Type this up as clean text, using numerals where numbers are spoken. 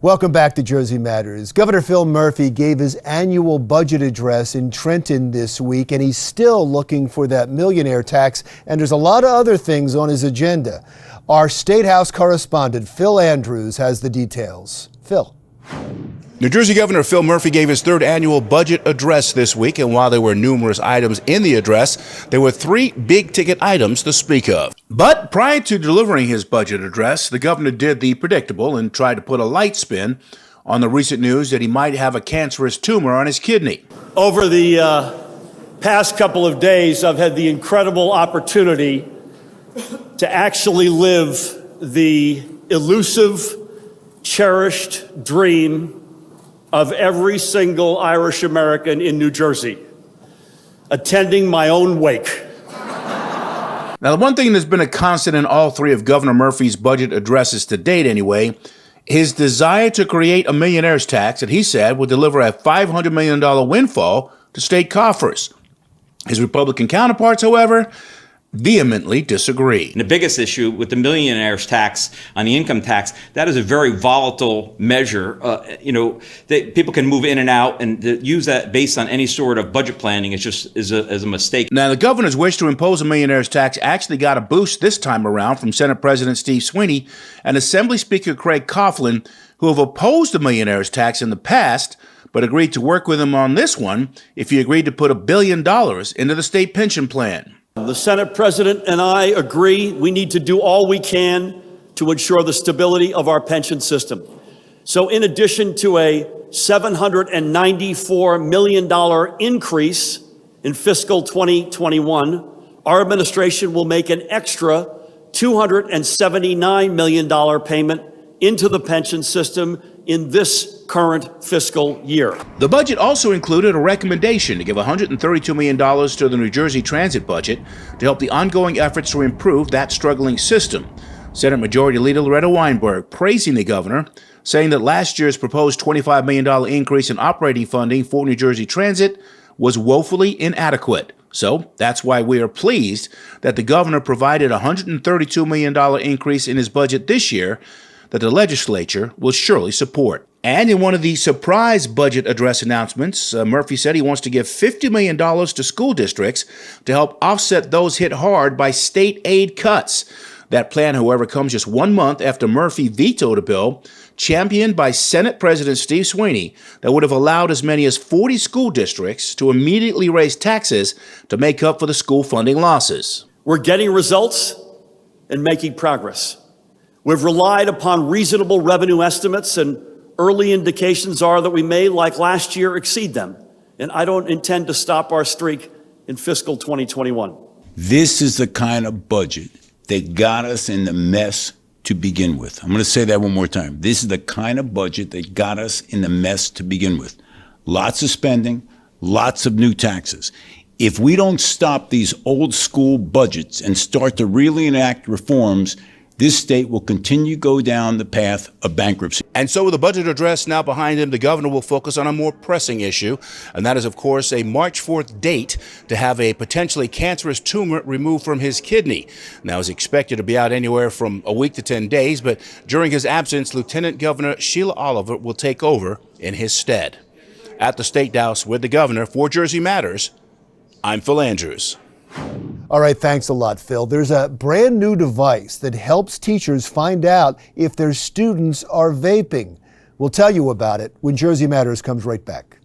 Welcome back to Jersey Matters. Governor Phil Murphy gave his annual budget address in Trenton this week, and he's still looking for that millionaire tax, and there's a lot of other things on his agenda. Our State House correspondent, Phil Andrews, has the details. Phil. New Jersey Governor Phil Murphy gave his third annual budget address this week, and while there were numerous items in the address, there were three big-ticket items to speak of. But prior to delivering his budget address, the governor did the predictable and tried to put a light spin on the recent news that he might have a cancerous tumor on his kidney. Over the past couple of days, I've had the incredible opportunity to actually live the elusive, cherished dream of every single Irish American in New Jersey, attending my own wake. Now, the one thing that's been a constant in all three of Governor Murphy's budget addresses to date anyway, his desire to create a millionaire's tax that he said would deliver a $500 million windfall to state coffers. His Republican counterparts, however, vehemently disagree. And the biggest issue with the millionaire's tax on the income tax, that is a very volatile measure. People can move in and out, and to use that based on any sort of budget planning is a mistake. Now, the governor's wish to impose a millionaire's tax actually got a boost this time around from Senate President Steve Sweeney and Assembly Speaker Craig Coughlin, who have opposed the millionaire's tax in the past, but agreed to work with him on this one if he agreed to put $1 billion into the state pension plan. The Senate President and I agree we need to do all we can to ensure the stability of our pension system. So in addition to a $794 million increase in fiscal 2021, our administration will make an extra $279 million payment into the pension system in this current fiscal year. The budget also included a recommendation to give $132 million to the New Jersey transit budget to help the ongoing efforts to improve that struggling system. Senate Majority Leader Loretta Weinberg praising the governor, saying that last year's proposed $25 million increase in operating funding for New Jersey Transit was woefully inadequate. So that's why we are pleased that the governor provided a $132 million increase in his budget this year that the legislature will surely support. And in one of the surprise budget address announcements, Murphy said he wants to give $50 million to school districts to help offset those hit hard by state aid cuts. That plan, however, comes just 1 month after Murphy vetoed a bill championed by Senate President Steve Sweeney that would have allowed as many as 40 school districts to immediately raise taxes to make up for the school funding losses. We're getting results and making progress. We've relied upon reasonable revenue estimates, and early indications are that we may, like last year, exceed them. And I don't intend to stop our streak in fiscal 2021. This is the kind of budget that got us in the mess to begin with. I'm going to say that one more time. This is the kind of budget that got us in the mess to begin with. Lots of spending, lots of new taxes. If we don't stop these old school budgets and start to really enact reforms, this state will continue to go down the path of bankruptcy. And so with the budget address now behind him, the governor will focus on a more pressing issue, and that is, of course, a March 4th date to have a potentially cancerous tumor removed from his kidney. Now, he's expected to be out anywhere from a week to 10 days, but during his absence, Lieutenant Governor Sheila Oliver will take over in his stead. At the State House with the governor, for Jersey Matters, I'm Phil Andrews. All right, thanks a lot, Phil. There's a brand new device that helps teachers find out if their students are vaping. We'll tell you about it when Jersey Matters comes right back.